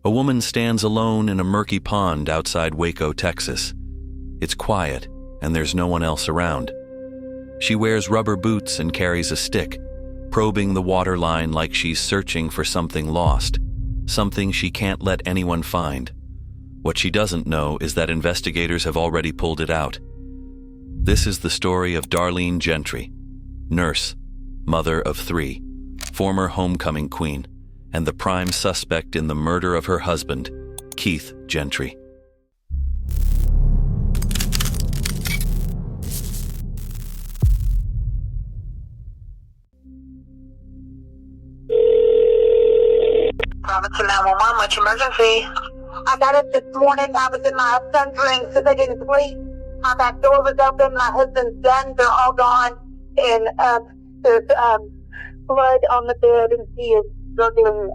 A woman stands alone in a murky pond outside Waco, Texas. It's quiet, and there's no one else around. She wears rubber boots and carries a stick, probing the water line like she's searching for something lost, something she can't let anyone find. What she doesn't know is that investigators have already pulled it out. This is the story of Darlene Gentry, nurse, mother of 3, former homecoming queen, and the prime suspect in the murder of her husband, Keith Gentry. Robinson 911, much emergency. I got up this morning. I was in my son's room so they didn't sleep. My back door was open. My husband's done. They're all gone. And there's blood on the bed, and he is struggling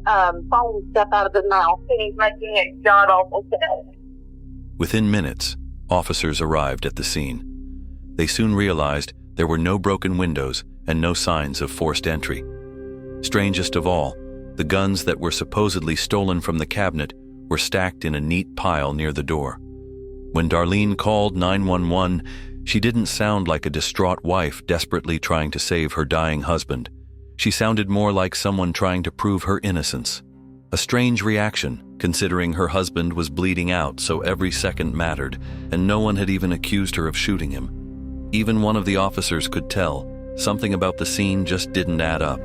foam stuff out of his mouth. And he's making it god-awful sound. Within minutes, officers arrived at the scene. They soon realized there were no broken windows and no signs of forced entry. Strangest of all, the guns that were supposedly stolen from the cabinet were stacked in a neat pile near the door. When Darlene called 911, she didn't sound like a distraught wife desperately trying to save her dying husband. She sounded more like someone trying to prove her innocence. A strange reaction, considering her husband was bleeding out, so every second mattered, and no one had even accused her of shooting him. Even one of the officers could tell. Something about the scene just didn't add up.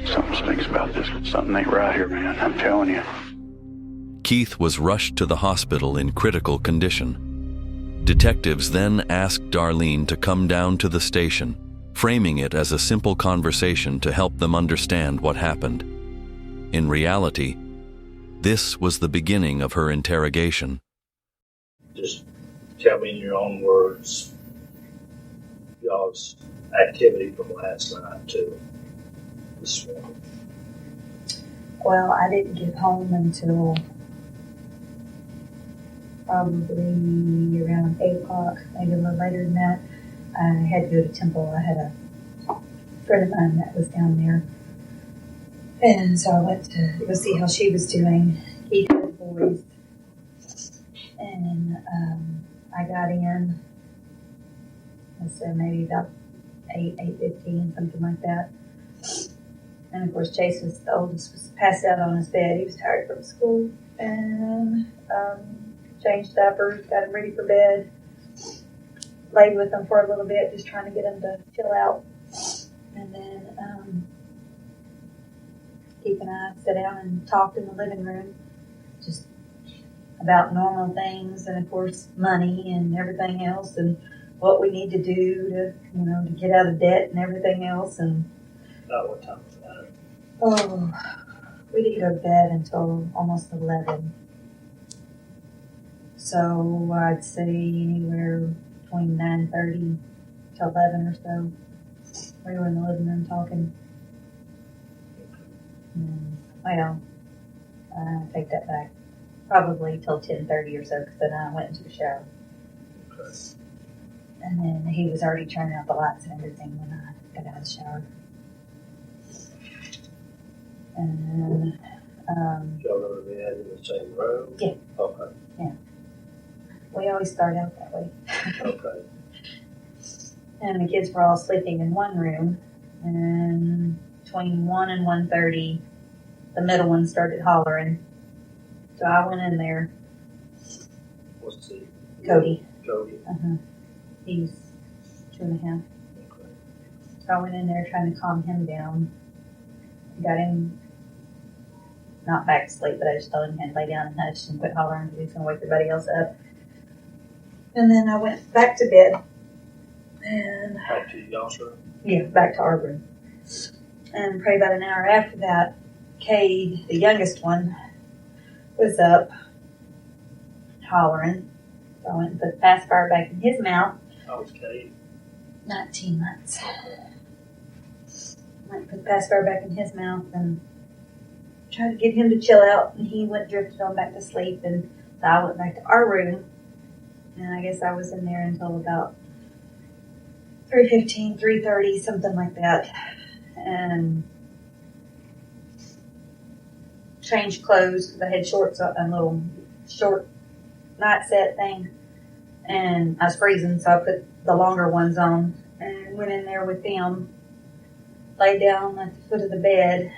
Something stinks about this. Something ain't right here, man. I'm telling you. Keith was rushed to the hospital in critical condition. Detectives then asked Darlene to come down to the station, framing it as a simple conversation to help them understand what happened. In reality, this was the beginning of her interrogation. Just tell me in your own words y'all's activity from last night to this morning. Well, I didn't get home until probably around 8 o'clock, maybe a little later than that. I had to go to Temple. I had a friend of mine that was down there. And so I went to go see how she was doing. He had the boys. And I got in, I said maybe about 8:15, something like that. And of course, Chase was the oldest, was passed out on his bed. He was tired from school. And changed diapers, got him ready for bed. Laid with him for a little bit, just trying to get him to chill out. And then Keith and I sat down and talked in the living room, just about normal things, and of course money and everything else, and what we need to do to, to get out of debt and everything else. And About what time was that? oh, we didn't go to bed until almost 11. So I'd say anywhere between 9:30 to 11 or so. We were in the living room talking. Well, I take that back. Probably till 10:30 or so, because then I went into the shower. Okay. And then he was already turning out the lights and everything when I got out of the shower. And Y'all go to bed in the same room? Yeah. Okay. Yeah. We always start out that way. Okay. And the kids were all sleeping in one room, and between 1 and 1:30, the middle one started hollering. So I went in there. What's the Cody. Cody? He's 2.5. Okay. So I went in there trying to calm him down. Got him not back to sleep, but I just told him he had to lay down and hush and quit hollering because he's going to wake everybody else up. And then I went back to bed. And Back to y'all's room? yeah, back to our room. And probably about an hour after that, Cade, the youngest one, was up hollering. So I went and put the pacifier back in his mouth. How was Kate? 19 months. I went and put the pacifier back in his mouth and tried to get him to chill out. And he went drifted on back to sleep. And so I went back to our room. And I guess I was in there until about 3:15, 3:30, something like that. And change clothes because I had shorts, a little short night set thing, and I was freezing, so I put the longer ones on and went in there with them, laid down at the foot of the bed,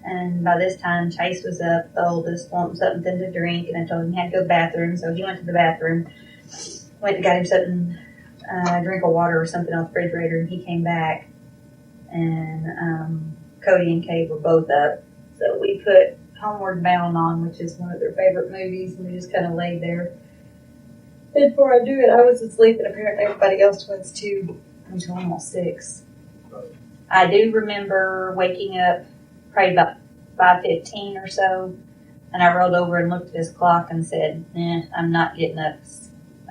and by this time Chase was up, the oldest, wanting something to drink, and I told him he had to go to the bathroom, so he went to the bathroom, went and got him something, a drink of water or something off the refrigerator, and he came back, and Cody and Kate were both up, so we put Homeward Bound on, which is one of their favorite movies, and we just kind of laid there. And before I do it, I was asleep, and apparently everybody else was too, until almost 6. I do remember waking up probably about 5:15 or so, and I rolled over and looked at his clock and said, I'm not getting up.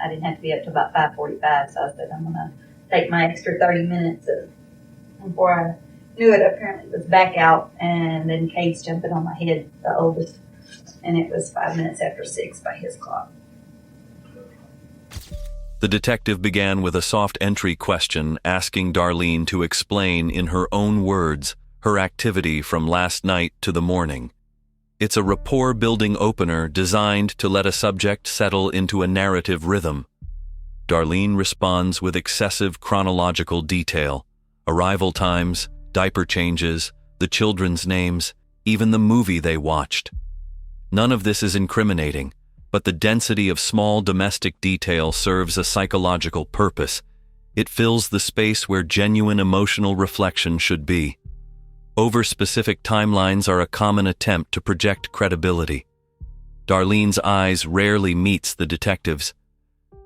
I didn't have to be up till about 5:45, so I said, I'm going to take my extra 30 minutes. And before I knew it, apparently it was back out, and then Kate's jumping on my head, the oldest, and it was 5 minutes after 6 by his clock. The detective began with a soft entry question asking Darlene to explain in her own words her activity from last night to the morning. It's a rapport-building opener designed to let a subject settle into a narrative rhythm. Darlene responds with excessive chronological detail: arrival times, diaper changes, the children's names, even the movie they watched. None of this is incriminating, but the density of small domestic detail serves a psychological purpose. It fills the space where genuine emotional reflection should be. Over-specific timelines are a common attempt to project credibility. Darlene's eyes rarely meets the detective's.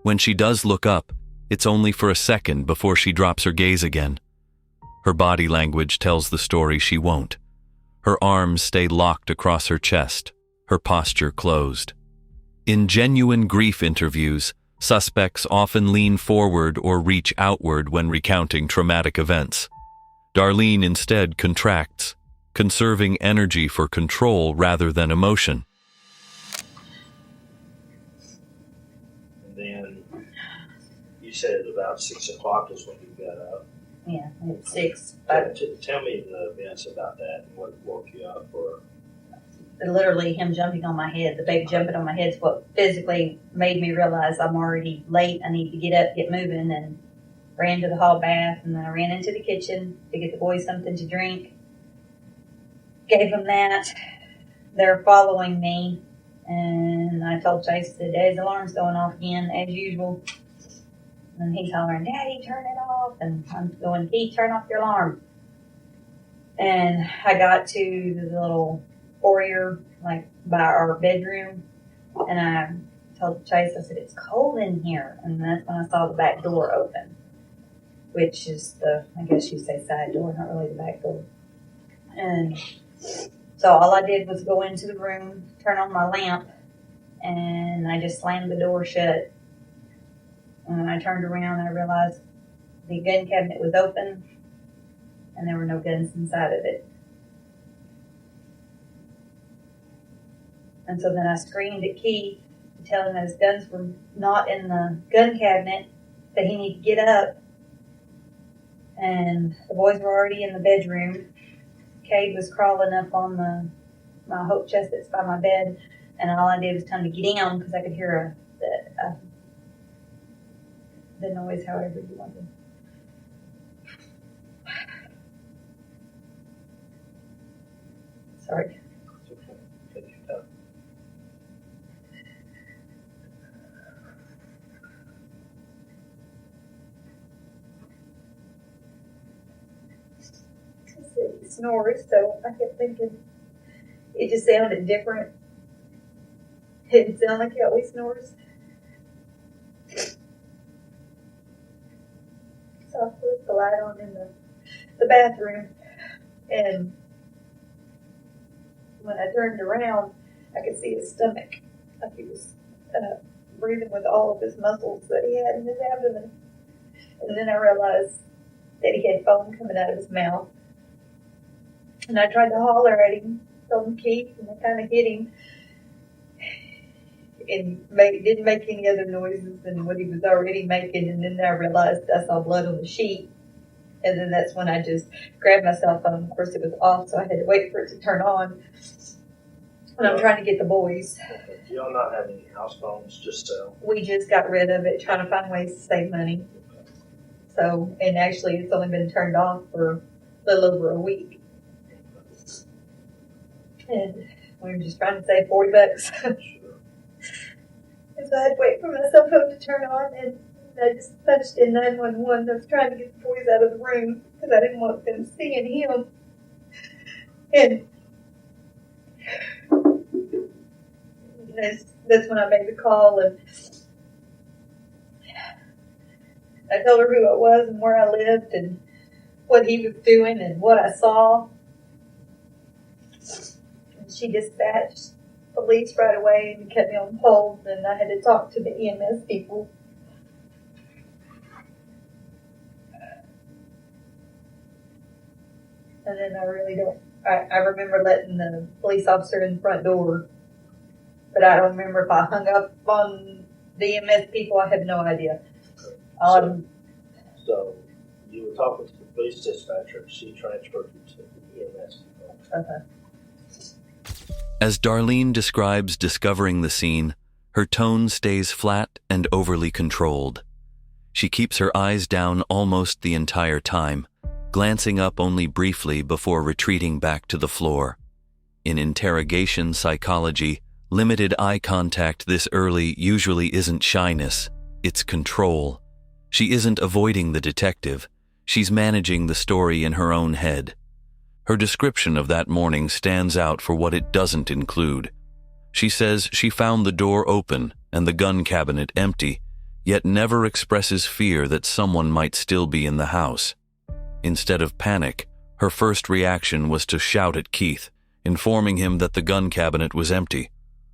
When she does look up, it's only for a second before she drops her gaze again. Her body language tells the story she won't. Her arms stay locked across her chest, her posture closed. In genuine grief interviews, suspects often lean forward or reach outward when recounting traumatic events. Darlene instead contracts, conserving energy for control rather than emotion. And then you said about 6 o'clock is when you got up. Yeah, it's 6. Tell me the events about that and what woke you up, or Literally him jumping on my head, the baby jumping on my head is what physically made me realize I'm already late. I need to get up, get moving, and ran to the hall bath, and then I ran into the kitchen to get the boys something to drink. Gave them that. They're following me, and I told Chase that Dad's alarm's going off again, as usual. And he's hollering, Daddy, turn it off. And I'm going, Keith, turn off your alarm. And I got to the little foyer, like by our bedroom, and I told Chase, I said, it's cold in here. And that's when I saw the back door open, which is the, I guess you say side door, not really the back door. And so all I did was go into the room, turn on my lamp, and I just slammed the door shut. And when I turned around, I realized the gun cabinet was open and there were no guns inside of it. And so then I screamed at Keith to tell him that his guns were not in the gun cabinet, that he needed to get up. And the boys were already in the bedroom. Cade was crawling up on my hope chest that's by my bed, and all I did was tell him to get down because I could hear the noise, however you wanted. Sorry. He snores, so I kept thinking it just sounded different. It didn't sound like he always snores. So I flipped the light on in the bathroom, and when I turned around, I could see his stomach, like he was breathing with all of his muscles that he had in his abdomen. And then I realized that he had foam coming out of his mouth. And I tried to holler at him, told him Keith, and I kind of hit him. And didn't make any other noises than what he was already making. And then I realized I saw blood on the sheet. And then that's when I just grabbed my cell phone. Of course, it was off, so I had to wait for it to turn on. when I'm trying to get the boys. Okay. Do y'all not have any house phones? Just sell? We just got rid of it, trying to find ways to save money. So, and actually it's only been turned off for a little over a week. And we were just trying to save $40. Sure. And so I had to wait for my cell phone to turn on, and I just punched in 911. I was trying to get the boys out of the room because I didn't want them seeing him. And that's when I made the call, and I told her who it was and where I lived and what he was doing and what I saw. And she dispatched police right away and kept me on hold, and I had to talk to the EMS people. And then I remember letting the police officer in the front door, but I don't remember if I hung up on the EMS people. I have no idea. So you were talking to the police dispatcher, and she transferred you to the EMS people. Okay. As Darlene describes discovering the scene, her tone stays flat and overly controlled. She keeps her eyes down almost the entire time, glancing up only briefly before retreating back to the floor. In interrogation psychology, limited eye contact this early usually isn't shyness, it's control. She isn't avoiding the detective, she's managing the story in her own head. Her description of that morning stands out for what it doesn't include. She says she found the door open and the gun cabinet empty, yet never expresses fear that someone might still be in the house. Instead of panic, her first reaction was to shout at Keith, informing him that the gun cabinet was empty,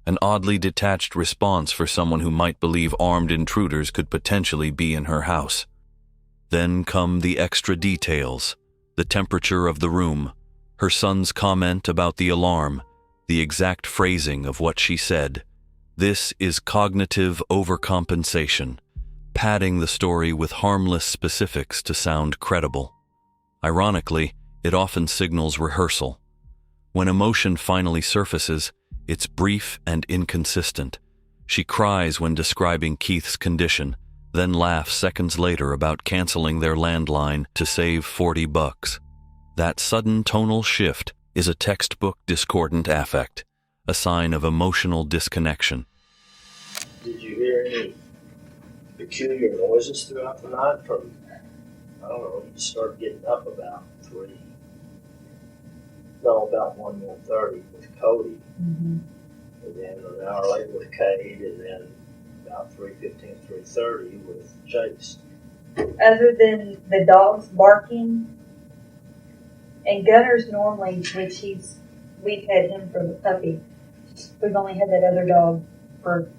an oddly detached response for someone who might believe armed intruders could potentially be in her house. Then come the extra details, the temperature of the room, her son's comment about the alarm, the exact phrasing of what she said. This is cognitive overcompensation, padding the story with harmless specifics to sound credible. Ironically, it often signals rehearsal. When emotion finally surfaces, it's brief and inconsistent. She cries when describing Keith's condition, then laughs seconds later about canceling their landline to save $40. That sudden tonal shift is a textbook discordant affect, a sign of emotional disconnection. Did you hear any peculiar noises throughout the night from, I don't know, you started getting up about 1:30 with Cody, and then an hour later with Cade, and then about 3:15, 3:30 with Chase. Other than the dogs barking, and Gunner's normally, we've had him for the puppy. We've only had that other dog for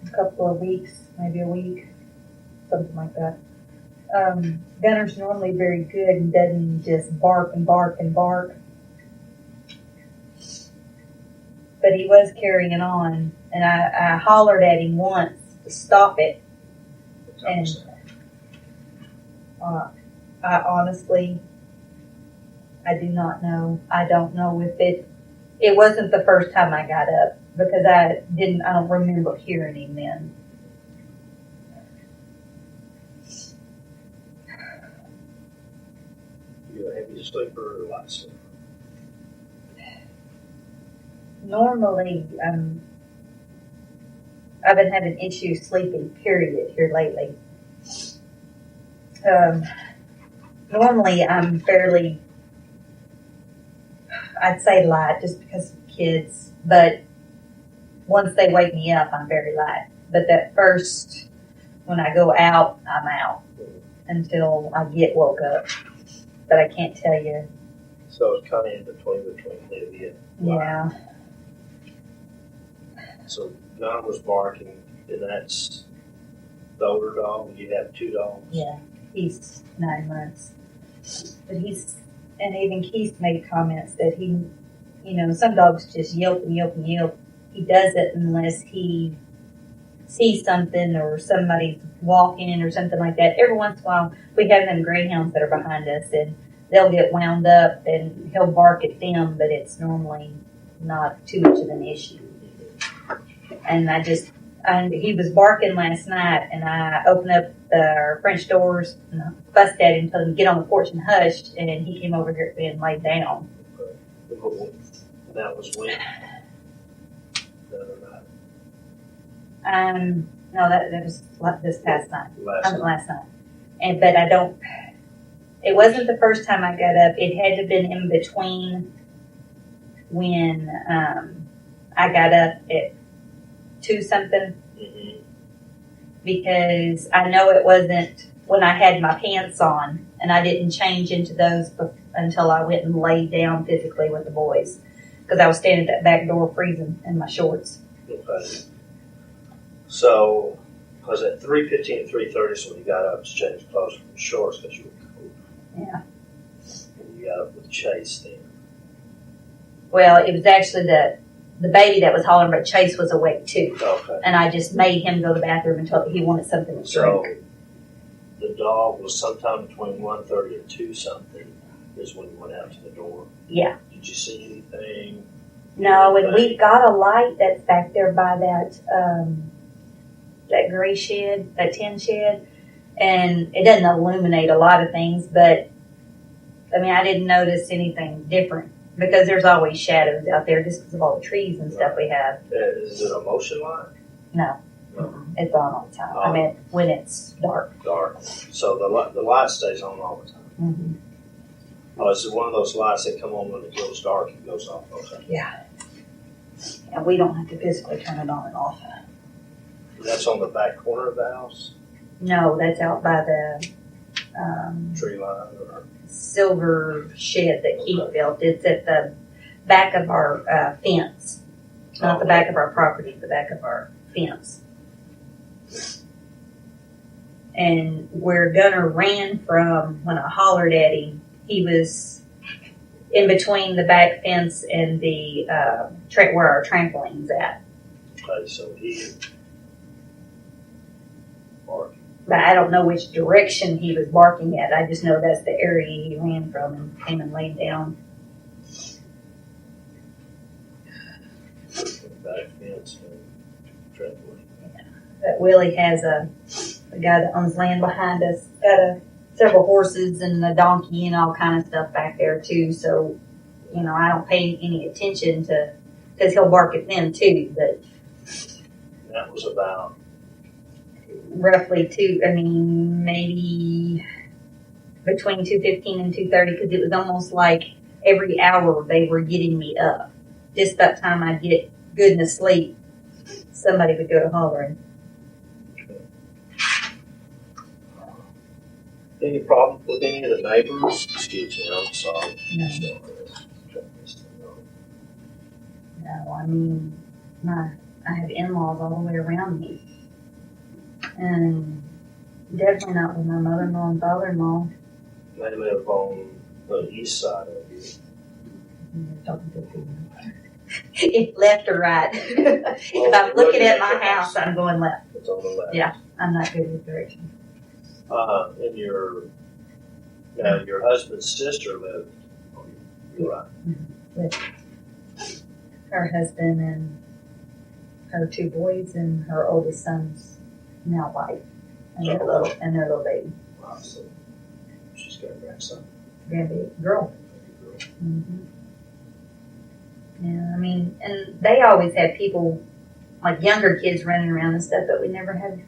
a couple of weeks, maybe a week, something like that. Gunner's normally very good and doesn't just bark and bark and bark. But he was carrying on, and I hollered at him once to stop it. And I honestly, I do not know. I don't know if it wasn't the first time I got up, because I don't remember hearing him then. You a heavy sleeper or a light sleeper? Normally, I've been having issues sleeping, period, here lately. Normally I'm fairly, I'd say light just because of kids, but once they wake me up, I'm very light. But that first, when I go out, I'm out until I get woke up. But I can't tell you. So it's kind of in between heavy and light. Yeah. So Gunner was barking, and that's the older dog. You have two dogs. Yeah, he's 9 months. But and even Keith made comments that some dogs just yelp and yelp and yelp. He does it unless he sees something or somebody's walking or something like that. Every once in a while, we have them greyhounds that are behind us, and they'll get wound up and he'll bark at them, but it's normally not too much of an issue. And he was barking last night, and I opened up the French doors and I fussed at him, told him to get on the porch and hushed, and he came over here and laid down. That was when? The other night? No, that was this past night. Last night. Last night. But it wasn't the first time I got up. It had to have been in between when I got up at 2 something. Mm-hmm. Because I know it wasn't when I had my pants on, and I didn't change into those until I went and laid down physically with the boys. Because I was standing at that back door freezing in my shorts. Okay. So, was at 3:15 and 3:30, so when you got up to change clothes from shorts because you were cold. Yeah. And you got up with Chase then. Well, it was actually the baby that was hollering, but Chase was awake too. Okay. And I just made him go to the bathroom until he wanted something to So, drink. the dog was sometime between 1:30 and 2 something is when you went out to the door. Yeah. Did you see anything? No, and we've got a light that's back there by that gray shed, that tin shed, and it doesn't illuminate a lot of things, but I mean, I didn't notice anything different because there's always shadows out there just because of all the trees and stuff we have. Is it a motion light? No, it's on all the time. I mean, when it's dark. Dark. So the light stays on all the time. Mm-hmm. Oh, is it one of those lights that come on when it goes dark and goes off? Okay. Yeah. And we don't have to physically turn it on and off. That's on the back corner of the house? No, that's out by the Tree line or? silver shed that Keith built. It's at the back of our fence. Not the back of our property, the back of our fence. And where Gunner ran from when I hollered at him, he was in between the back fence and the where our trampoline's at. Okay, so he barking. But I don't know which direction he was barking at. I just know that's the area he ran from and came and laid down. Back fence and trampoline. But Willie has the guy that owns land behind us, got several horses and a donkey and all kind of stuff back there too. So, you know, I don't pay any attention to, because he'll bark at them too. But That was about roughly maybe between 2:15 and 2:30, because it was almost like every hour they were getting me up. Just about time I'd get good and asleep, somebody would go to hollering. any problem with any of the neighbors? Excuse me, I'm sorry. No, I mean, I have in-laws all the way around me. And definitely not with my mother-in-law and father-in-law. They live on the east side of you. You're talking to people. If left or right. If I'm looking at my house, I'm going left. It's on the left. Yeah, I'm not good with direction. And your husband's sister lived on your right. With her husband and her two boys and her oldest son's now wife and their little baby. Wow, so she's got a grandson. Grandbaby girl. Mm-hmm. Yeah, I mean, and they always had people, like younger kids running around and stuff, but we never had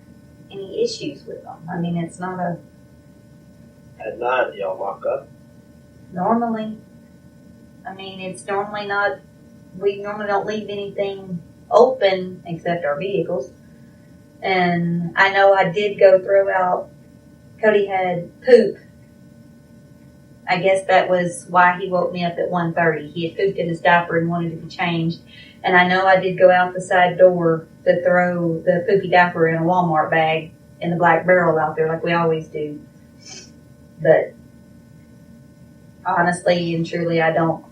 any issues with them. I mean, it's not a... At night, y'all lock up? Normally. I mean, it's normally not... We normally don't leave anything open except our vehicles. And I know I did go throw out... Cody had poop. I guess that was why he woke me up at 1:30. He had pooped in his diaper and wanted to be changed. And I know I did go out the side door to throw the poopy diaper in a Walmart bag in the black barrel out there like we always do. But honestly and truly, I don't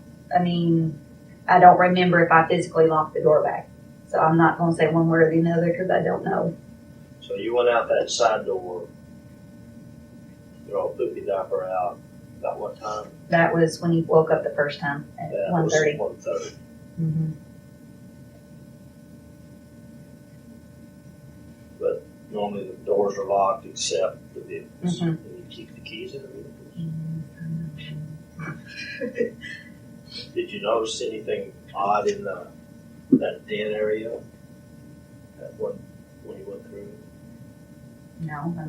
remember if I physically locked the door back. So I'm not going to say one word or the other because I don't know. So you went out that side door, throw a poopy diaper out. About what time? That was when he woke up the first time at 1:30. 1:30. Mm-hmm. But normally the doors are locked except the vehicles. Mhm. And you keep the keys in the vehicles. Did you notice anything odd in that den area? That one when you went through? No, I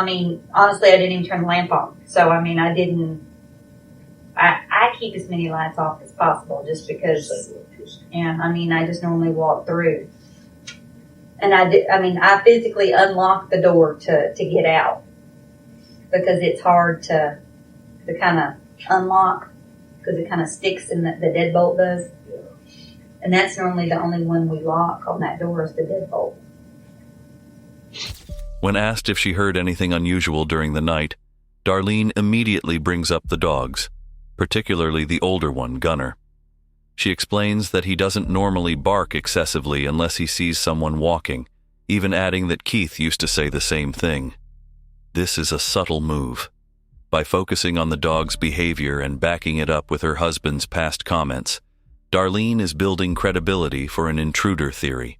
mean, honestly, I didn't even turn the lamp on. So, I mean, I keep as many lights off as possible just because, Same electricity. and I mean, I just normally walk through. And I physically unlock the door to get out because it's hard to kind of unlock because it kind of sticks in the deadbolt does. Yeah. And that's normally the only one we lock on that door is the deadbolt. When asked if she heard anything unusual during the night, Darlene immediately brings up the dogs, particularly the older one, Gunner. She explains that he doesn't normally bark excessively unless he sees someone walking, even adding that Keith used to say the same thing. This is a subtle move. By focusing on the dog's behavior and backing it up with her husband's past comments, Darlene is building credibility for an intruder theory.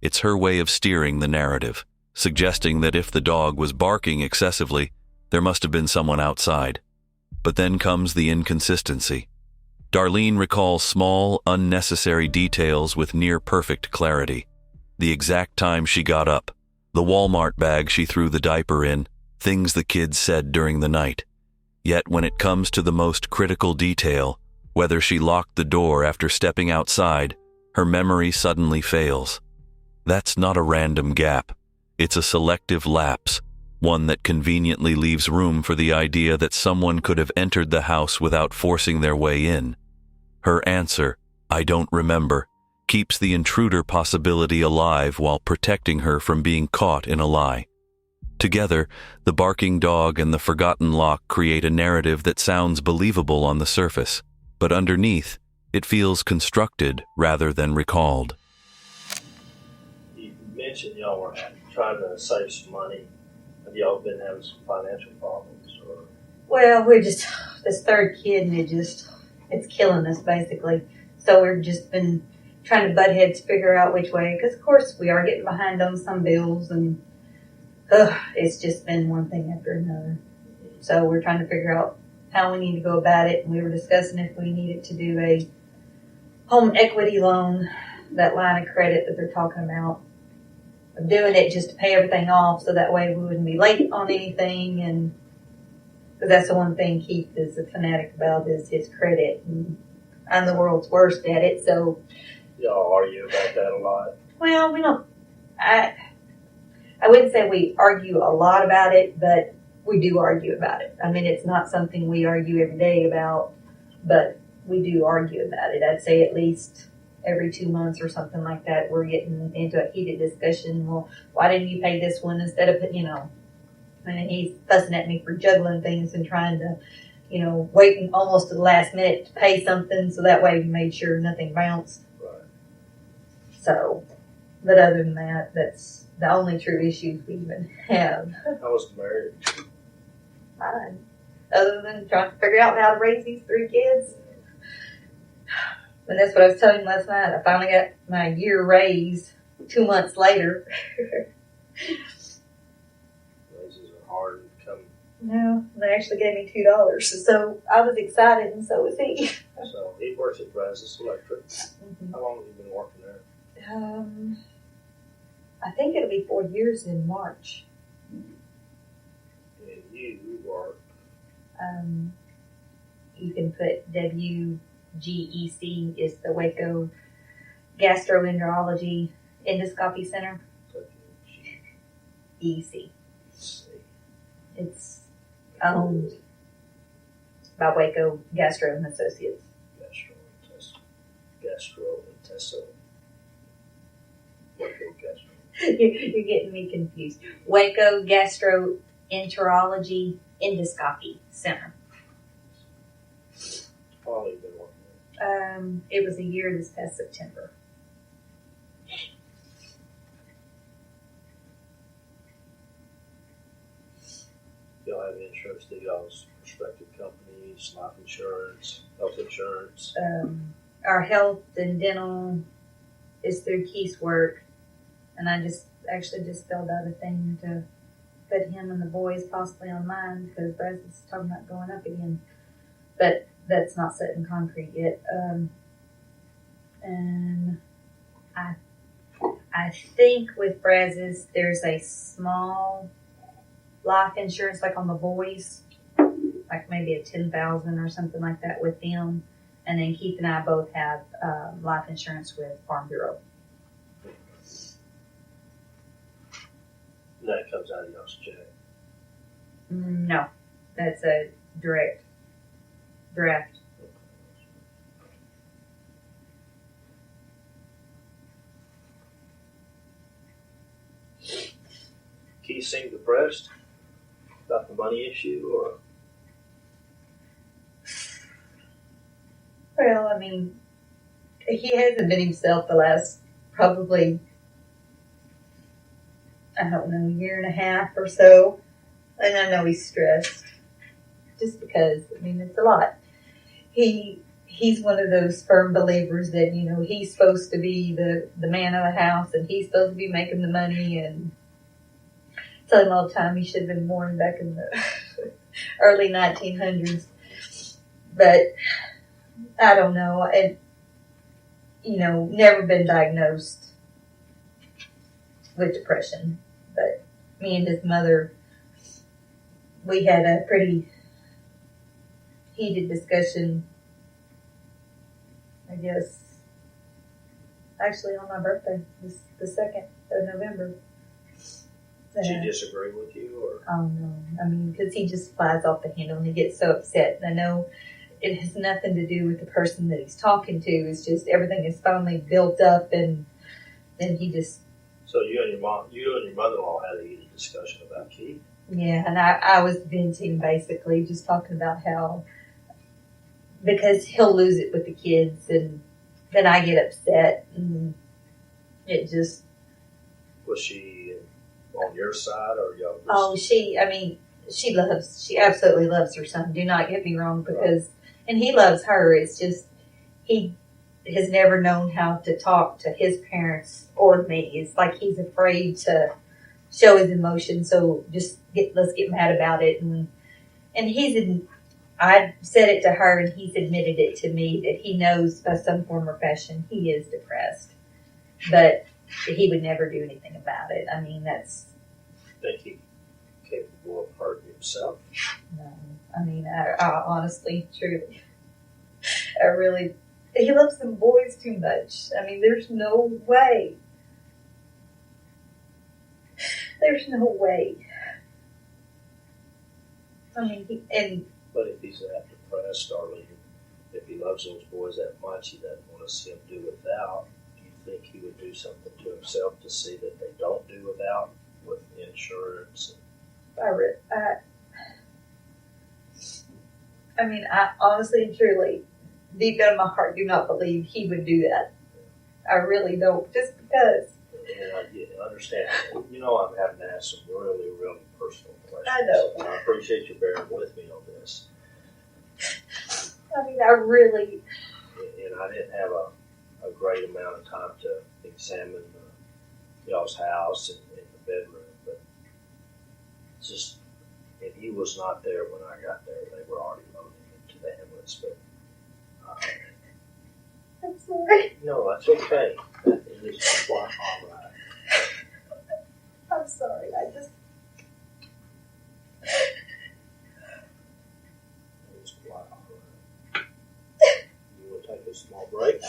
It's her way of steering the narrative, suggesting that if the dog was barking excessively, there must have been someone outside. But then comes the inconsistency. Darlene recalls small, unnecessary details with near-perfect clarity. The exact time she got up, the Walmart bag she threw the diaper in, things the kids said during the night. Yet when it comes to the most critical detail, whether she locked the door after stepping outside, her memory suddenly fails. That's not a random gap. It's a selective lapse, one that conveniently leaves room for the idea that someone could have entered the house without forcing their way in. Her answer, "I don't remember," keeps the intruder possibility alive while protecting her from being caught in a lie. Together, the barking dog and the forgotten lock create a narrative that sounds believable on the surface, but underneath, it feels constructed rather than recalled. You mentioned y'all were trying to save some money. Have y'all been having some financial problems? Or? Well, we're just, this third kid, and it's killing us basically. So we've just been trying to butt heads, figure out which way, because of course we are getting behind on some bills and it's just been one thing after another. So we're trying to figure out how we need to go about it. And we were discussing if we needed to do a home equity loan, that line of credit that they're talking about. Of doing it just to pay everything off so that way we wouldn't be late on anything. And because that's the one thing Keith is a fanatic about is his credit. And I'm the world's worst at it. So Y'all argue about that a lot? well, we don't, I wouldn't say we argue a lot about it, but we do argue about it. I mean, it's not something we argue every day about, but we do argue about it. I'd say at least every 2 months or something like that, we're getting into a heated discussion. Well, why didn't you pay this one instead of, and he's fussing at me for juggling things and trying to, waiting almost to the last minute to pay something so that way we made sure nothing bounced. Right. So, but other than that, that's the only true issues we even have. How was the marriage? Fine. Other than trying to figure out how to raise these 3 kids. And that's what I was telling him last night. I finally got my year raise 2 months later. Raises are hard to come. No, they actually gave me $2. So I was excited and so was he. So he works at Brazos Electric. Mm-hmm. How long have you been working there? I think it'll be 4 years in March. And you work. You can put WGEC is the Waco Gastroenterology Endoscopy Center. EC. It's owned by Waco Gastro and Associates. Gastrointestinal. Waco Gastro. You're getting me confused. Waco Gastroenterology Endoscopy Center. How long have you been working there? It was a year this past September. Y'all have insurance through y'all's prospective companies, life insurance, health insurance? our health and dental is through Keith's work. And I just filled out a thing to put him and the boys possibly on mine because Brad's talking about going up again. But that's not set in concrete yet. And I think with Braz's, there's a small life insurance, like on the boys, like maybe a 10,000 or something like that with them. And then Keith and I both have life insurance with Farm Bureau. That comes out of y'all's check. No, that's a direct draft. Keith seemed depressed about the money issue, or Well, I mean, he hasn't been himself the last probably, I don't know, year and a half or so. And I know he's stressed just because, I mean, it's a lot. He's one of those firm believers that, you know, he's supposed to be the man of the house and he's supposed to be making the money, and tell him all the time he should have been born back in the early 1900s. But I don't know. And, you know, never been diagnosed with depression. But me and his mother, we had a pretty heated discussion, I guess, actually on my birthday, the 2nd of November. did she disagree with you, or? Oh no, I mean, because he just flies off the handle and he gets so upset. And I know it has nothing to do with the person that he's talking to. It's just everything is finally built up, and then he just. So you and your mother-in-law had a heated discussion about Keith? Yeah, and I was venting, basically, just talking about how, because he'll lose it with the kids, and then I get upset, and it just. Was she on your side, or y'all just... Oh, she absolutely loves her son. Do not get me wrong, because, and he loves her. It's just, he has never known how to talk to his parents or me. It's like he's afraid to show his emotions. So let's get mad about it. And I said it to her, and he's admitted it to me that he knows by some form or fashion he is depressed, but he would never do anything about it. I mean, that's. Think he capable of hurting himself? No, I mean, I honestly, truly, he loves them boys too much. I mean, there's no way. There's no way. I mean, But if he's that depressed, Darlene, if he loves those boys that much, he doesn't want to see them do without. Do you think he would do something to himself to see that they don't do without, with insurance? I mean, I honestly and truly, deep down in my heart, do not believe he would do that. I really don't, just because. And I understand. You know, I'm having to ask some really, really personal questions. I know. And I appreciate you bearing with me on this. I mean, I really. And I didn't have a great amount of time to examine y'all's house and the bedroom, but it's just, and he was not there when I got there. They were already loading into the ambulance, but I'm sorry. no, that's okay. It is quite all right. I'm sorry. It is quite all right. You want to take a small break?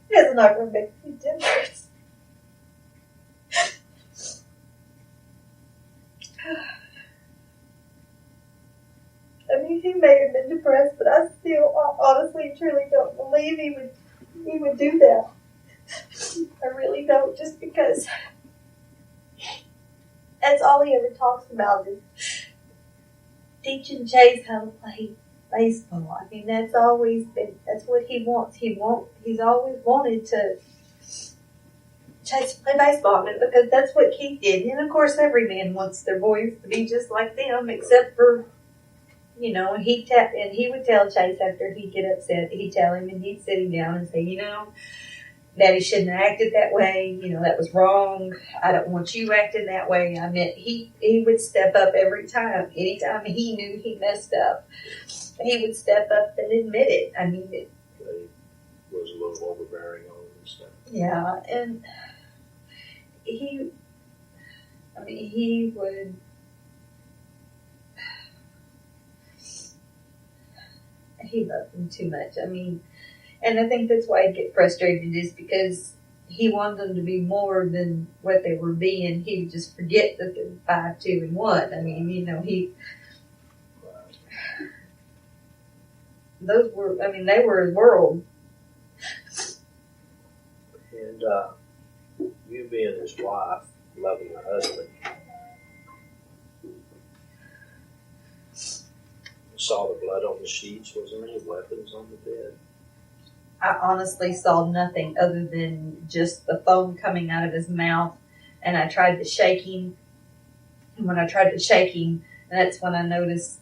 It's not going to make any difference. I mean, he may have been depressed, but I still honestly, truly don't believe he would do that. I really don't, just because that's all he ever talks about is teaching Chase how to play baseball. I mean, that's what he wants. He's always wanted to Chase to play baseball, I mean, because that's what Keith did. And of course, every man wants their boys to be just like them, except for and he would tell Chase after he'd get upset, he'd tell him and he'd sit him down and say, Daddy shouldn't have acted that way. That was wrong. I don't want you acting that way. I meant he would step up every time. Anytime he knew he messed up, he would step up and admit it. I mean, He was a little overbearing on him and stuff. yeah, and he would. He loved them too much. And I think that's why I'd get frustrated is because he wanted them to be more than what they were being. He would just forget that they're 5, 2, and 1. They were his world. And you being his wife, loving your husband, saw the blood on the sheets. Was there any weapons on the bed? I honestly saw nothing other than just the foam coming out of his mouth, and I tried to shake him. And when I tried to shake him, that's when I noticed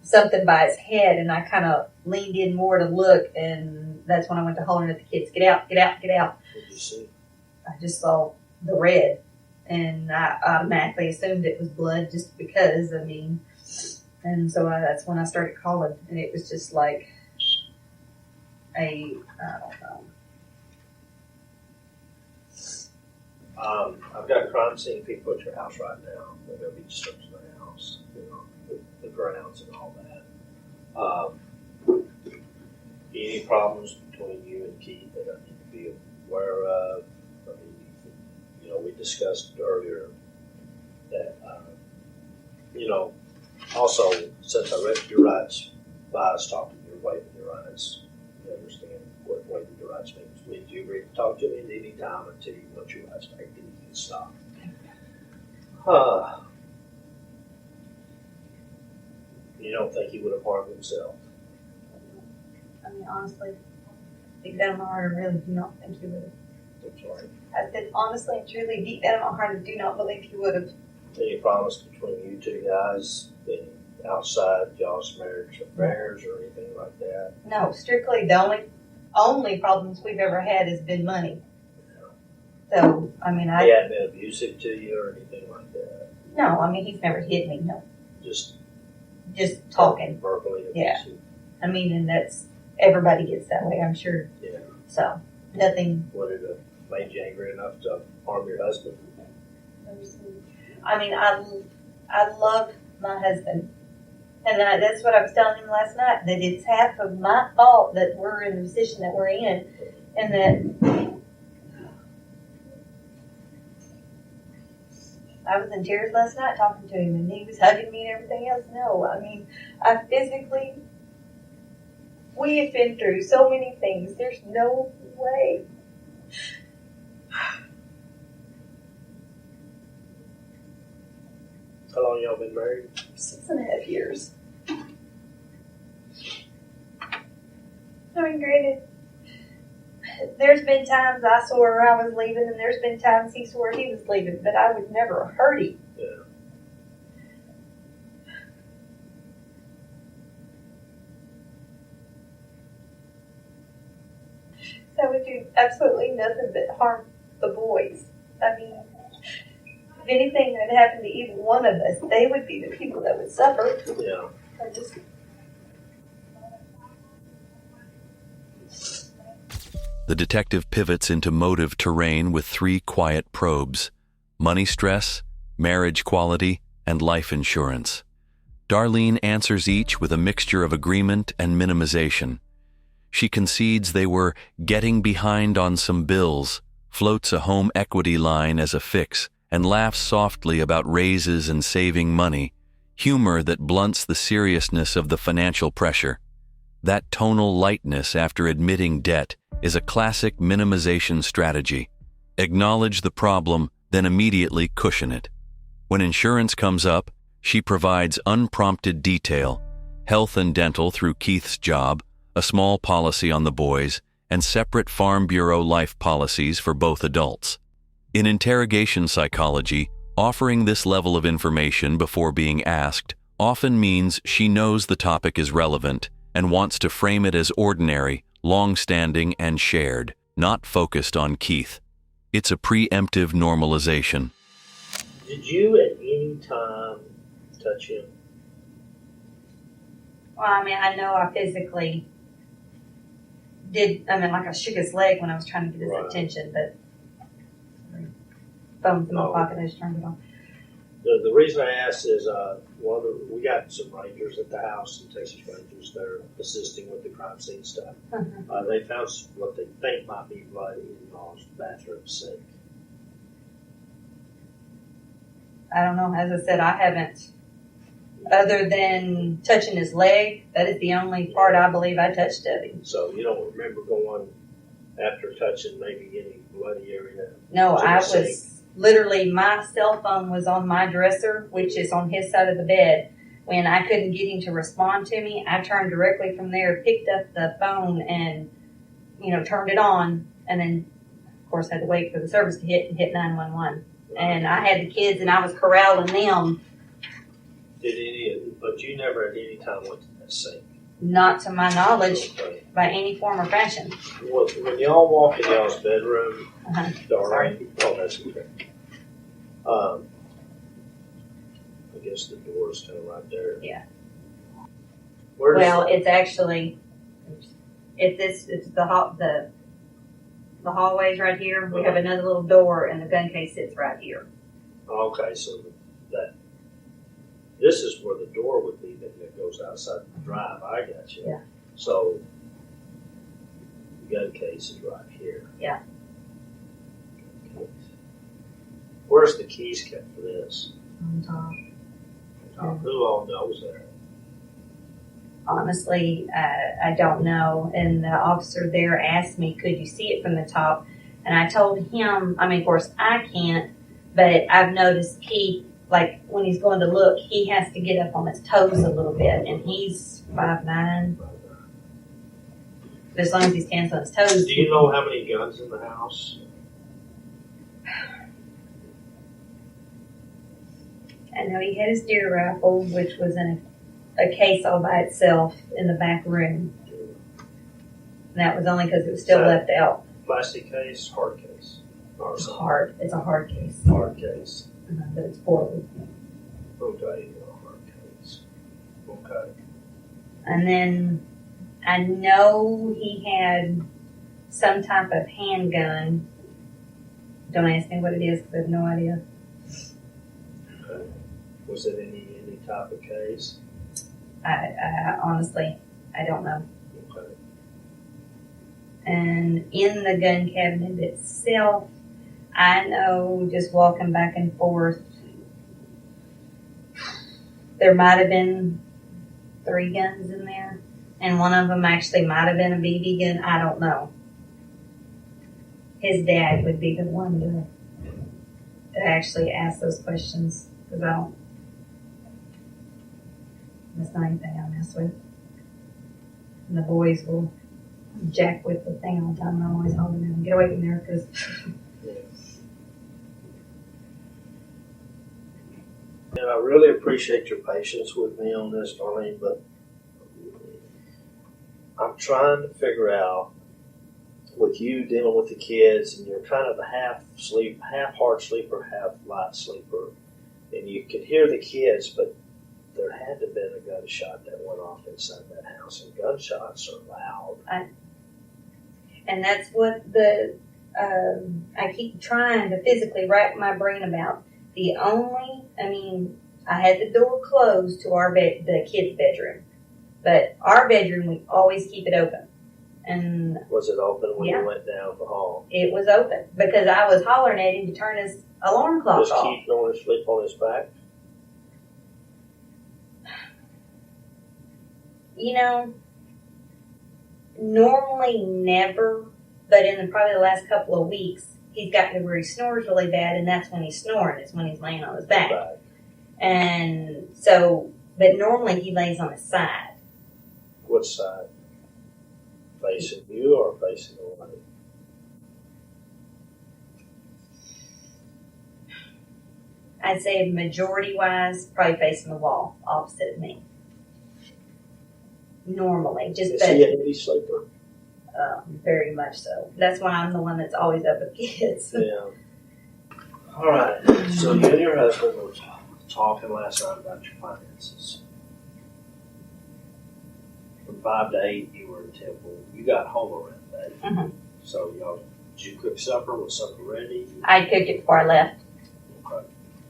something by his head, and I kind of leaned in more to look, and that's when I went to hollering at the kids, "Get out, get out, get out." What did you see? I just saw the red, and I automatically assumed it was blood just because, and so that's when I started calling, and it was just like I don't know. I've got crime scene people at your house right now. They're going to be searching the house, the grounds and all that. Any problems between you and Keith that I need to be aware of? We discussed earlier that, also, since I read your rights, bias talking, you're waiving your rights. You understand what waiving your rights means. You agree to talk to me at any time until you want your rights back, then you can stop. You don't think he would have harmed himself? Honestly, deep down in my heart, I really do not think he would have. I'm sorry. I said, honestly and truly, deep down in my heart, I do not believe he would have. Any promise between you two guys, any outside y'all's marriage affairs or anything like that? No, strictly the only problems we've ever had has been money. So, He hadn't been abusive to you or anything like that? No, he's never hit me, no. Just talking. Verbally abusive? Yeah. And that's, everybody gets that way, I'm sure. Yeah. So, nothing. Would it have made you angry enough to harm your husband? I love my husband. And that's what I was telling him last night, that it's half of my fault that we're in the position that we're in. And that I was in tears last night talking to him, and he was hugging me and everything else. No, we have been through so many things. There's no way. How long y'all been married? 6.5 years. Granted, there's been times I swore I was leaving, and there's been times he swore he was leaving, but I would never hurt him. Yeah. So I would do absolutely nothing but harm the boys. If anything that happened to either one of us, they would be the people that would suffer. Yeah. The detective pivots into motive terrain with 3 quiet probes: money stress, marriage quality, and life insurance. Darlene answers each with a mixture of agreement and minimization. She concedes they were getting behind on some bills, floats a home equity line as a fix, and laughs softly about raises and saving money, humor that blunts the seriousness of the financial pressure. That tonal lightness after admitting debt is a classic minimization strategy. Acknowledge the problem, then immediately cushion it. When insurance comes up, she provides unprompted detail: health and dental through Keith's job, a small policy on the boys, and separate Farm Bureau life policies for both adults. In interrogation psychology, offering this level of information before being asked often means she knows the topic is relevant and wants to frame it as ordinary, long-standing, and shared, not focused on Keith. It's a preemptive normalization. Did you at any time touch him? Well, I mean, I know I physically did. I mean, like I shook his leg when I was trying to get his attention, but phone's in my pocket. I just turned it on. The reason I asked is we got some rangers at the house, some Texas Rangers. They're assisting with the crime scene stuff. They found what they think might be blood in y'all's bathroom sink. I don't know. As I said, I haven't, other than touching his leg, that is the only part I believe I touched of him. So you don't remember going after touching maybe any bloody area? No, I was literally, my cell phone was on my dresser, which is on his side of the bed. When I couldn't get him to respond to me, I turned directly from there, picked up the phone and, turned it on. And then, of course, had to wait for the service to hit and hit 911. And I had the kids and I was corralling them. But you never at any time went to that sink? Not to my knowledge, by any form or fashion. When y'all walk in y'all's bedroom, Darlene, that's okay. I guess the door is kind of right there. Yeah. It's actually, it's the hallways right here. We have another little door, and the gun case sits right here. Okay, so this is where the door would be that goes outside the drive. I got you. Yeah. So the gun case is right here. Yeah. Gun case. Where's the keys kept for this? On top. Yeah. Who all knows that? Honestly, I don't know. And the officer there asked me, could you see it from the top? And I told him, I mean, of course, I can't, but I've noticed Keith, like when he's going to look, he has to get up on his toes a little bit, and he's 5'9". But as long as he stands on his toes. Do you know how many guns in the house? I know he had his deer rifle, which was in a case all by itself in the back room. And that was only because it was still left out. Plastic case, hard case? It's hard. It's a hard case. Hard case. But it's portable. Okay, hard case. Okay. And then I know he had some type of handgun. Don't ask me what it is because I have no idea. Okay. Was it any type of case? I honestly, I don't know. Okay. And in the gun cabinet itself, I know just walking back and forth, there might have been 3 guns in there. And one of them actually might have been a BB gun. I don't know. His dad would be the one to actually ask those questions because that's not anything I mess with. And the boys will jack with the thing all the time, and I'm always holding them. Get away from there, because. And I really appreciate your patience with me on this, Darlene, but I'm trying to figure out, with you dealing with the kids, and you're kind of a half hard sleeper, half light sleeper, and you could hear the kids, but there had to have been a gunshot that went off inside that house, and gunshots are loud. And that's what I keep trying to physically rack my brain about. I had the door closed to the kids' bedroom, but our bedroom, we always keep it open. And was it open when you went down the hall? It was open because I was hollering at him to turn his alarm clock off. Does Keith normally sleep on his back? Normally never, but in probably the last couple of weeks, he's gotten to where he snores really bad, and that's when he's snoring, is when he's laying on his back. Right. And so, but normally he lays on his side. What side? Facing you or facing away? I'd say majority-wise, probably facing the wall, opposite of me. Normally, just Is but he a heavy sleeper? very much so. That's why I'm the one that's always up with kids. Yeah. All right. So you and your husband were talking last night about your finances. From 5 to 8, you were in Temple. You got home around 8. Mhm. So did you cook supper? Was something ready? I cooked it before I left, Okay.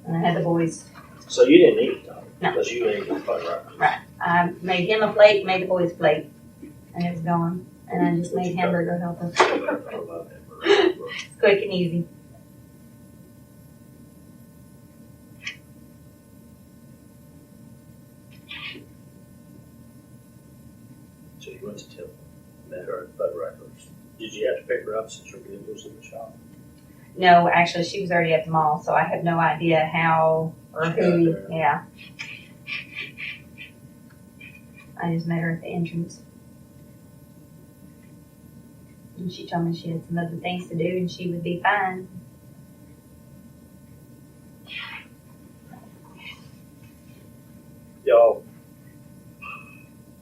and I had the boys. So you didn't eat though? No. Because you ate the plate, right? Right. I made him a plate, made the boys a plate, and it was gone. And I just made hamburger helper. I love it. It's quick and easy. So you went to Temple, met her at Bud Records. Did you have to pick her up since your kid was in the shop? No, actually, she was already at the mall, so I have no idea how or She who. got there. Yeah. I just met her at the entrance. And she told me she had some other things to do and she would be fine.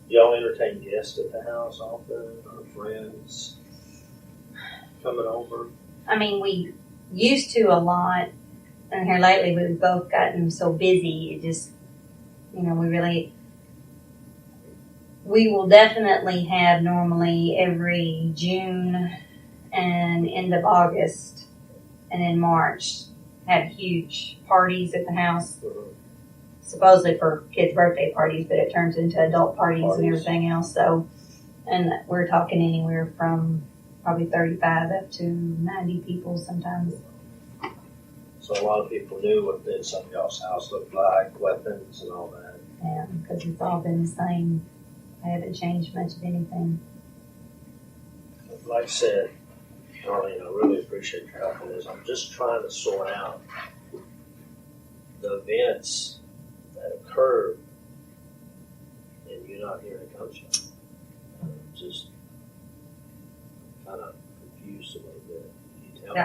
Y'all entertain guests at the house often, or friends coming over? I mean, we used to a lot, and here lately we've both gotten so busy, it just, we will definitely have normally every June and end of August and in March have huge parties at the house, supposedly for kids' birthday parties, but it turns into adult parties and everything else. So, and we're talking anywhere from probably 35 up to 90 people sometimes. So a lot of people knew what the inside of y'all's house looked like, weapons and all that. Yeah, because it's all been the same. I haven't changed much of anything. Like I said, Darlene, I really appreciate your help in this. I'm just trying to sort out the events that occurred and you not hearing a gunshot. I'm just kind of confused a little bit. Can you tell me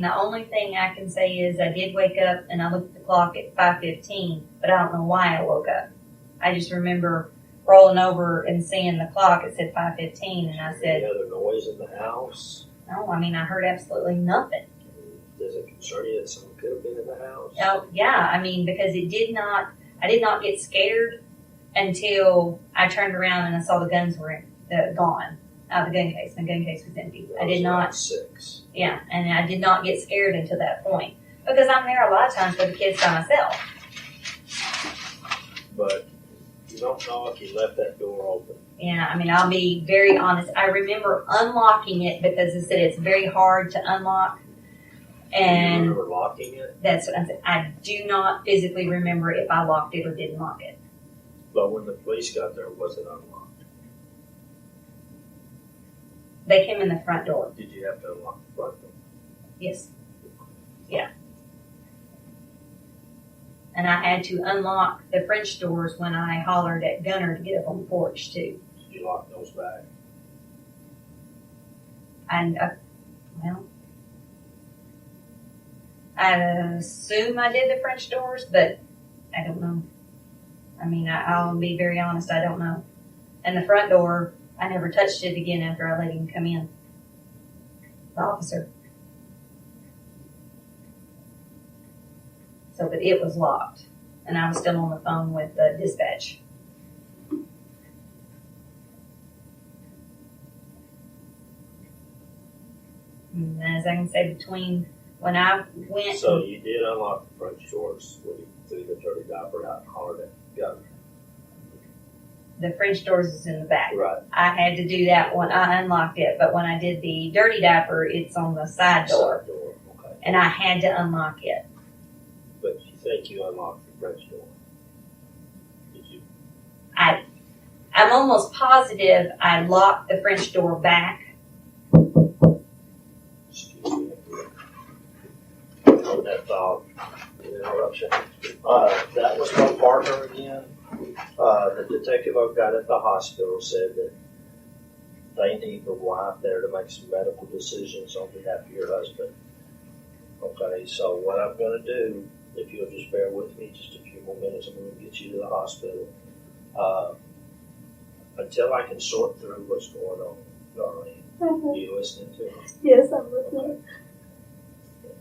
that? The only thing I can say is I did wake up and I looked at the clock at 5:15, but I don't know why I woke up. I just remember rolling over and seeing the clock. It said 5:15, and I said, Any other noise in the house? "No, I heard absolutely nothing." Does it concern you that someone could have been in the house? Oh, yeah, because I did not get scared until I turned around and I saw the guns were gone out of the gun case. The gun case was empty. I did not. 6. Yeah, and I did not get scared until that point because I'm there a lot of times for the kids by myself. But you don't know if you left that door open. Yeah, I'll be very honest. I remember unlocking it because it said it's very hard to unlock. Do you And remember locking it? that's what I said. I do not physically remember if I locked it or didn't lock it. But when the police got there, was it unlocked? They came in the front door. Did you have to unlock the front door? Yes. Yeah. And I had to unlock the French doors when I hollered at Gunner to get up on the porch too. Did you lock those back? And, I assume I did the French doors, but I don't know. I'll be very honest, I don't know. And the front door, I never touched it again after I let him come in. The officer. So, but it was locked. And I was still on the phone with the dispatch. And as I can say, between when I went... So you did unlock the front doors when you threw the dirty diaper out and hollered at Gunner. The French doors is in the back. Right. I had to do that when I unlocked it, but when I did the dirty diaper, it's on the side door. Side door, okay. And I had to unlock it. But you think you unlocked the French door? Did you? I'm almost positive I locked the French door back. Excuse me. On that thought, interruption. That was my partner again. The detective I got at the hospital said that they need the wife there to make some medical decisions on behalf of your husband. Okay, so what I'm going to do if you'll just bear with me just a few more minutes, I'm going to get you to the hospital. Until I can sort through what's going on, Darlene, are you listening to me? Yes, I'm listening.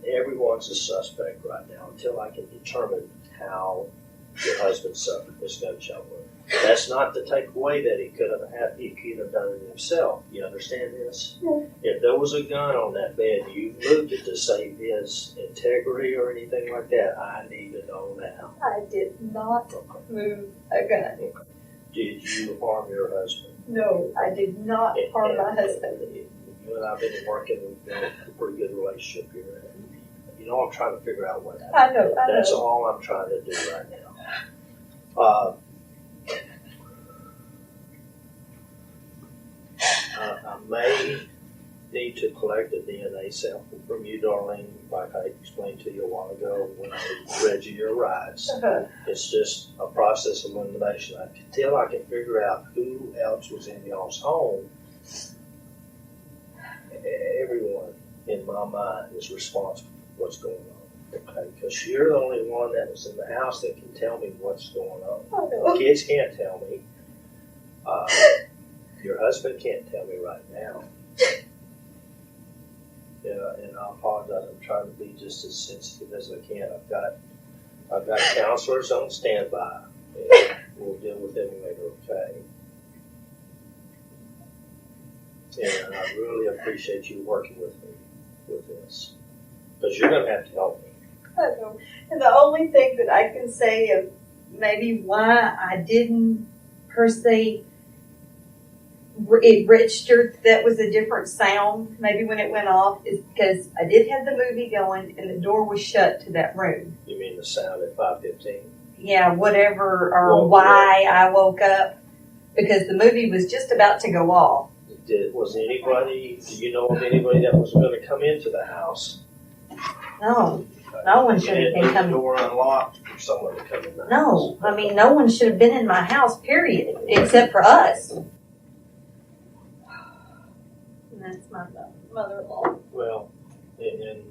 Everyone's a suspect right now until I can determine how your husband suffered this gunshot wound. That's not to take away that he could have done it himself. You understand this? Yeah. If there was a gun on that bed and you moved it to save his integrity or anything like that, I need to know now. I did not move a gun. Okay. Did you harm your husband? No, I did not harm my husband. You and I have been working, we've been in a pretty good relationship here. You know, I'm trying to figure out what happened. I know. That's all I'm trying to do right now. I may need to collect a DNA sample from you, Darlene, like I explained to you a while ago when I read you your rights. It's just a process of elimination. Until I can figure out who else was in y'all's home, everyone in my mind is responsible for what's going on. Okay, because you're the only one that was in the house that can tell me what's going on. The kids can't tell me. Your husband can't tell me right now. Yeah, and I apologize. I'm trying to be just as sensitive as I can. I've got counselors on standby, and we'll deal with them later. Okay. And I really appreciate you working with me with this, because you're going to have to help me. I know. And the only thing that I can say of maybe why I didn't per se, it registered that was a different sound maybe when it went off, is because I did have the movie going and the door was shut to that room. You mean the sound at 5:15? Yeah, whatever, or why I woke up, because the movie was just about to go off. Do you know of anybody that was going to come into the house? No, no one should have been the coming. door unlocked for someone to come in the house? No, I mean, no one should have been in my house, period, except for us. And that's my mother-in-law. Well, and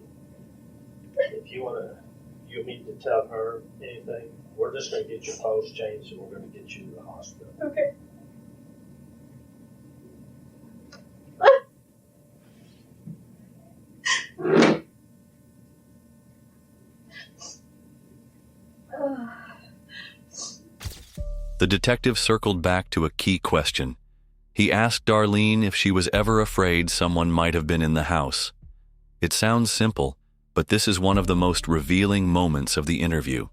if you need to tell her anything, we're just going to get your clothes changed and we're going to get you to the hospital. Okay. The detective circled back to a key question. He asked Darlene if she was ever afraid someone might have been in the house. It sounds simple, but this is one of the most revealing moments of the interview.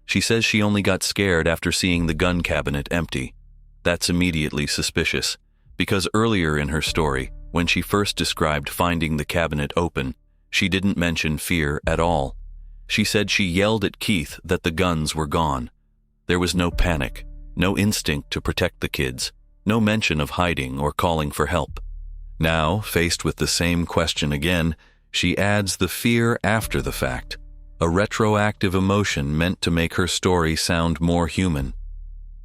She says she only got scared after seeing the gun cabinet empty. That's immediately suspicious, because earlier in her story, when she first described finding the cabinet open, she didn't mention fear at all. She said she yelled at Keith that the guns were gone. There was no panic, no instinct to protect the kids, no mention of hiding or calling for help. Now, faced with the same question again, she adds the fear after the fact, a retroactive emotion meant to make her story sound more human.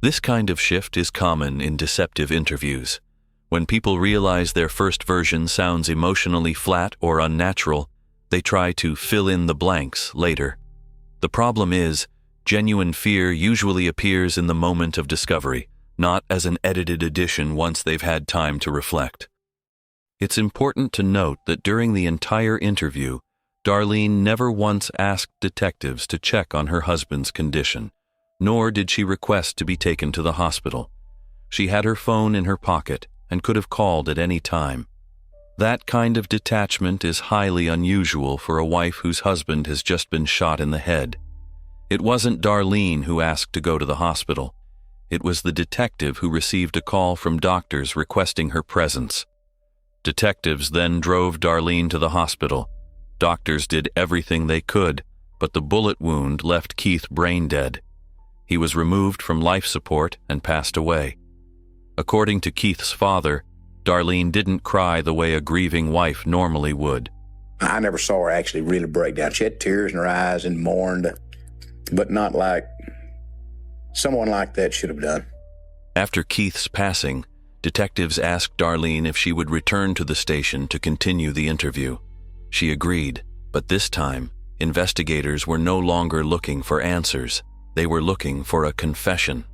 This kind of shift is common in deceptive interviews. When people realize their first version sounds emotionally flat or unnatural, they try to fill in the blanks later. The problem is, genuine fear usually appears in the moment of discovery, not as an edited addition once they've had time to reflect. It's important to note that during the entire interview, Darlene never once asked detectives to check on her husband's condition, nor did she request to be taken to the hospital. She had her phone in her pocket and could have called at any time. That kind of detachment is highly unusual for a wife whose husband has just been shot in the head. It wasn't Darlene who asked to go to the hospital. It was the detective who received a call from doctors requesting her presence. Detectives then drove Darlene to the hospital. Doctors did everything they could, but the bullet wound left Keith brain dead. He was removed from life support and passed away. According to Keith's father, Darlene didn't cry the way a grieving wife normally would. I never saw her actually really break down. She had tears in her eyes and mourned, but not like someone like that should have done. After Keith's passing, detectives asked Darlene if she would return to the station to continue the interview. She agreed, but this time, Investigators were no longer looking for answers. They were looking for a confession.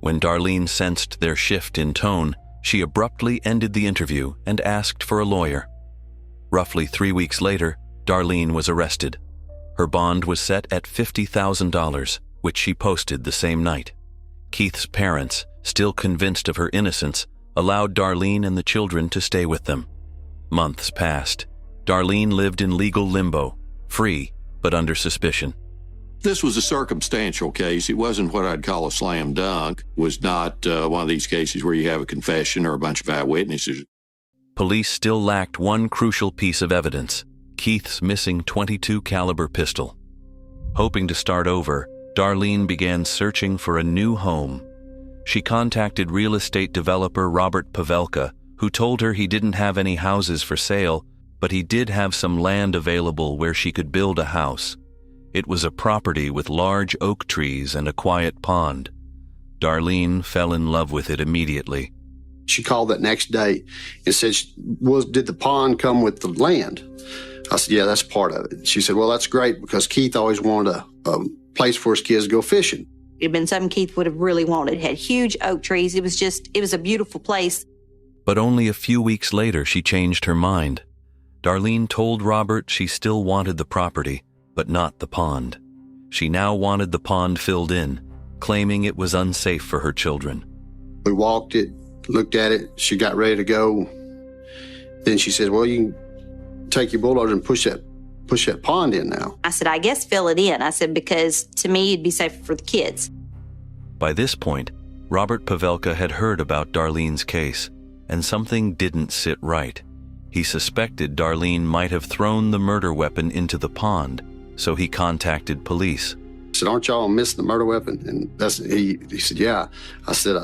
When Darlene sensed their shift in tone, she abruptly ended the interview and asked for a lawyer. Roughly 3 weeks later, Darlene was arrested. Her bond was set at $50,000, which she posted the same night. Keith's parents, still convinced of her innocence, allowed Darlene and the children to stay with them. Months passed. Darlene lived in legal limbo, free but under suspicion. This was a circumstantial case. It wasn't what I'd call a slam dunk. It was not one of these cases where you have a confession or a bunch of eyewitnesses. Police still lacked one crucial piece of evidence: Keith's missing .22 caliber pistol. Hoping to start over, Darlene began searching for a new home. She contacted real estate developer Robert Pavelka, who told her he didn't have any houses for sale, but he did have some land available where she could build a house. It was a property with large oak trees and a quiet pond. Darlene fell in love with it immediately. She called that next day and said, did the pond come with the land? I said, yeah, that's part of it. She said, well, that's great because Keith always wanted a place for his kids to go fishing. It had been something Keith would have really wanted. It had huge oak trees. It was a beautiful place. But only a few weeks later, she changed her mind. Darlene told Robert she still wanted the property, but not the pond. She now wanted the pond filled in, claiming it was unsafe for her children. We walked it, looked at it. She got ready to go. Then she said, well, you can take your bulldozer and push that pond in now. I said, I guess fill it in. I said, because to me, it'd be safer for the kids. By this point, Robert Pavelka had heard about Darlene's case, and something didn't sit right. He suspected Darlene might have thrown the murder weapon into the pond, so he contacted police. I said, aren't y'all missing the murder weapon? And he said, yeah. I said,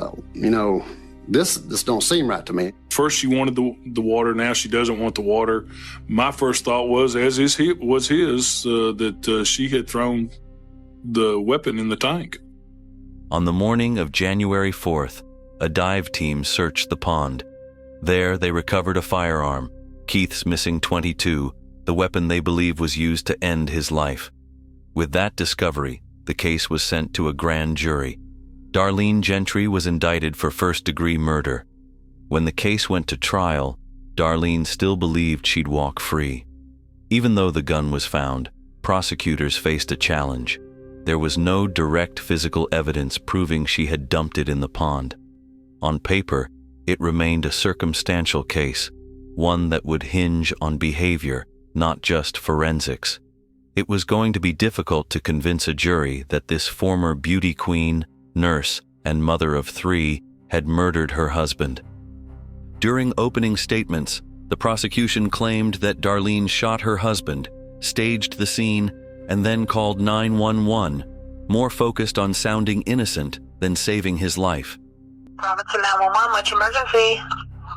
this don't seem right to me. First she wanted the water, now she doesn't want the water. My first thought was, as was his, that she had thrown the weapon in the tank. On the morning of January 4th, a dive team searched the pond. There they recovered a firearm, Keith's missing .22, the weapon they believe was used to end his life. With that discovery, the case was sent to a grand jury. Darlene Gentry was indicted for first-degree murder. When the case went to trial, Darlene still believed she'd walk free. Even though the gun was found, prosecutors faced a challenge. There was no direct physical evidence proving she had dumped it in the pond. On paper, it remained a circumstantial case, one that would hinge on behavior, not just forensics. It was going to be difficult to convince a jury that this former beauty queen, nurse, and mother of 3 had murdered her husband. During opening statements, the prosecution claimed that Darlene shot her husband, staged the scene, and then called 911, more focused on sounding innocent than saving his life. Robinson 911, what's your emergency?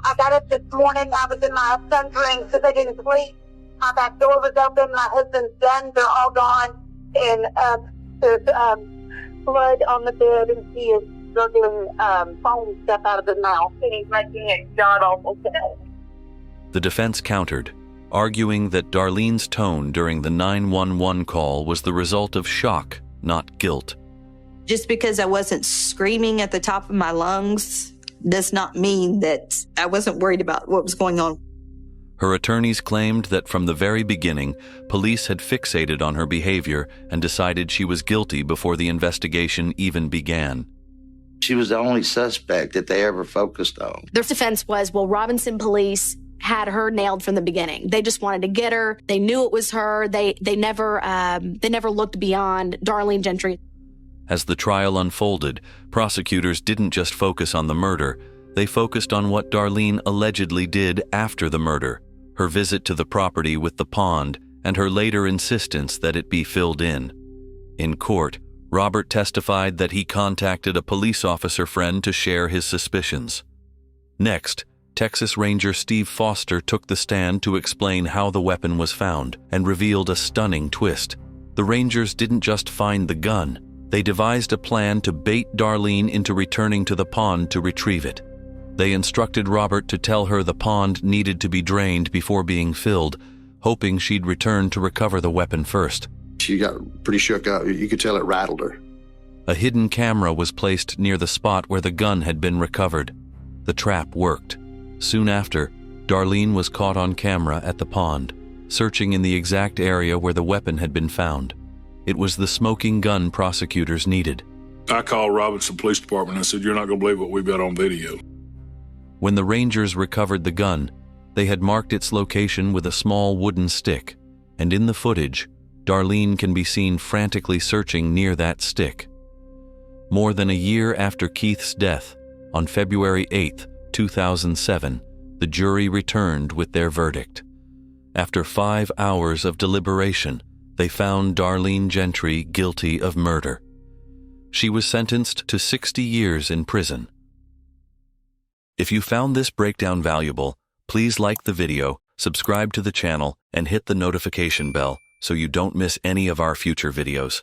I got up this morning. I was in my son's room so they didn't sleep. My back door was open. My husband's done. They're all gone. And there's blood on the bed, and he is struggling foam stuff out of his mouth. And he's making it god-awful. The defense countered, arguing that Darlene's tone during the 911 call was the result of shock, not guilt. Just because I wasn't screaming at the top of my lungs does not mean that I wasn't worried about what was going on. Her attorneys claimed that from the very beginning, police had fixated on her behavior and decided she was guilty before the investigation even began. She was the only suspect that they ever focused on. Their defense was, well, Robinson police had her nailed from the beginning. They just wanted to get her. They knew it was her. They never looked beyond Darlene Gentry. As the trial unfolded, prosecutors didn't just focus on the murder. They focused on what Darlene allegedly did after the murder, her visit to the property with the pond, and her later insistence that it be filled in. In court, Robert testified that he contacted a police officer friend to share his suspicions. Next, Texas Ranger Steve Foster took the stand to explain how the weapon was found and revealed a stunning twist. The Rangers didn't just find the gun. They devised a plan to bait Darlene into returning to the pond to retrieve it. They instructed Robert to tell her the pond needed to be drained before being filled, hoping she'd return to recover the weapon first. She got pretty shook up. You could tell it rattled her. A hidden camera was placed near the spot where the gun had been recovered. The trap worked. Soon after, Darlene was caught on camera at the pond, searching in the exact area where the weapon had been found. It was the smoking gun prosecutors needed. I called Robinson Police Department and I said, "You're not going to believe what we've got on video." When the Rangers recovered the gun, they had marked its location with a small wooden stick, and in the footage, Darlene can be seen frantically searching near that stick. More than a year after Keith's death, on February 8, 2007, the jury returned with their verdict. After 5 hours of deliberation, they found Darlene Gentry guilty of murder. She was sentenced to 60 years in prison. If you found this breakdown valuable, please like the video, subscribe to the channel, and hit the notification bell so you don't miss any of our future videos.